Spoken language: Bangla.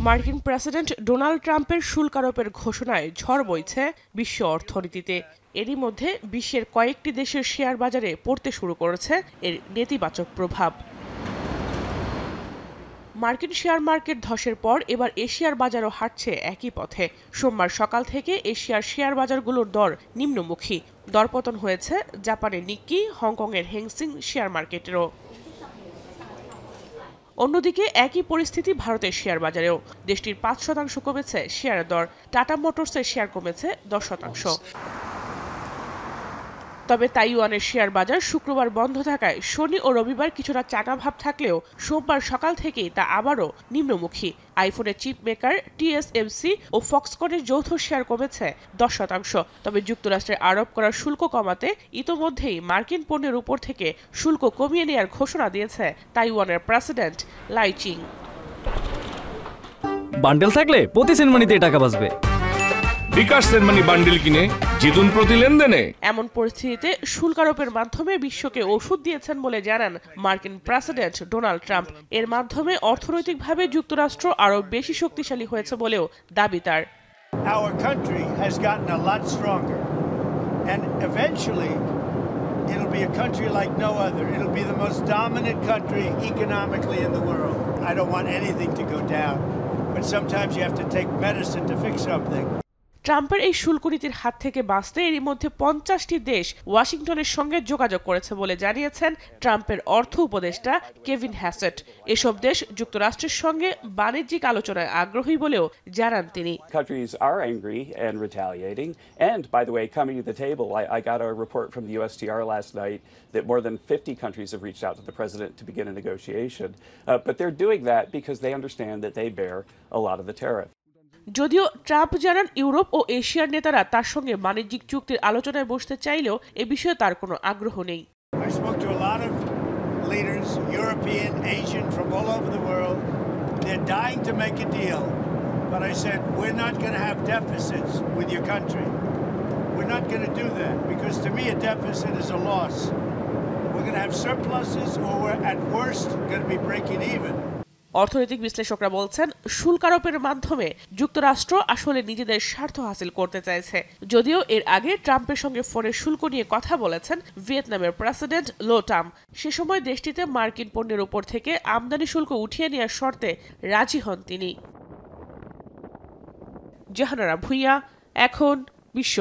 মার্কিন প্রেসিডেন্ট ডোনাল্ড ট্রাম্পের শুল্ক আরোপের ঘোষণায় ঝড় বইছে বিশ্ব অর্থনীতিতে। এরই মধ্যে বিশ্বের কয়েকটি দেশের শেয়ার বাজারে পড়তে শুরু করেছে এর নেতিবাচক প্রভাব। মার্কিন শেয়ার মার্কেট ধসের পর এবার এশিয়ার বাজারও হাঁটছে একই পথে। সোমবার সকাল থেকে এশিয়ার শেয়ার বাজারগুলোর দর নিম্নমুখী। দরপতন হয়েছে জাপানের নিক্কি, হংকংয়ের হেংসিং শেয়ার মার্কেটেরও। অন্যদিকে একই পরিস্থিতি ভারতের শেয়ার বাজারেও। দেশটির ৫% কমেছে শেয়ারের দর। টাটা মোটরসের শেয়ার কমেছে ১০%। তবে তাইওয়ানের শেয়ার বাজার শুক্রবার বন্ধ থাকায় শনি ও রবিবার কিছুটা চাঙা ভাব থাকলেও সোমবার সকাল থেকেই তা আবারও নিম্নমুখী। আইফোনের চিপ মেকার TSMC ও ফক্সকনের যৌথ শেয়ার কমেছে 10%। তবে যুক্তরাষ্ট্রের আরোপ করা শুল্ক কমাতে ইতোমধ্যেই মার্কিন পণ্যের উপর থেকে শুল্ক কমিয়ে নেওয়ার ঘোষণা দিয়েছে তাইওয়ানের প্রেসিডেন্ট লাই চিং। বান্ডেল থাকলে প্রতি সেনমানিতে টাকা বাঁচবে। বিকাশ সেনমানি বান্ডেল কিনে জিতুন প্রতি লেনদেনে। এমন পরিস্থিতিতে শুল্ক আরোপের মাধ্যমে বিশ্বকে ওষুধ দিয়েছেন বলে জানান মার্কিন প্রেসিডেন্ট ডোনাল্ড ট্রাম্প। এর মাধ্যমে অর্থনৈতিকভাবে যুক্তরাষ্ট্র আরও বেশি শক্তিশালী হয়েছে বলেও দাবি তার। Our country has gotten a lot stronger and eventually it'll be a country like no other. It'll be the most dominant country economically in the world. I don't want anything to go down, but sometimes you have to take medicine to fix something. ট্রাম্পের এই শুল্ক নীতির হাত থেকে বাঁচতে এরই মধ্যে 50টি দেশ ওয়াশিংটনের সঙ্গে যোগাযোগ করেছে বলে জানিয়েছেন ট্রাম্পের অর্থ উপদেষ্টা কেভিন হ্যাসেট। এসব দেশ যুক্তরাষ্ট্রের সঙ্গে বাণিজ্যিক আলোচনায় আগ্রহী বলেও জানান তিনি। Countries are angry and retaliating. And by the way, coming to the table, I got a report from the USTR last night that more than 50 countries have reached out to the president to begin a negotiation. But they're doing that because they understand that they bear a lot of the tariff. যদিও ট্রাম্প জানান ইউরোপ ও এশিয়ার নেতারা তার সঙ্গে বাণিজ্যিক চুক্তির আলোচনায় বসতে চাইলেও এ বিষয়ে তার কোনো আগ্রহ নেই। I spoke to a lot of leaders, European, Asian, from all over the world. They're dying to make a deal. But I said, we're not going to have deficits with your country. We're not going to do that because to me a deficit is a loss. We're going to have surpluses or we're at worst going to be breaking even. অর্থনৈতিক বিশ্লেষকরা বলছেন শুল্ক আরোপের মাধ্যমে যুক্তরাষ্ট্র আসলে নিজেদের স্বার্থ হাসিল করতে চাইছে। যদিও এর আগে ট্রাম্পের সঙ্গে ফোনে শুল্ক নিয়ে কথা বলেছেন ভিয়েতনামের প্রেসিডেন্ট লো টাম। সে সময় দেশটিতে মার্কিন পণ্যের উপর থেকে আমদানি শুল্ক উঠিয়ে নেওয়ার শর্তে রাজি হন তিনি। জাহানারা ভুঁইয়া, এখন বিশ্ব।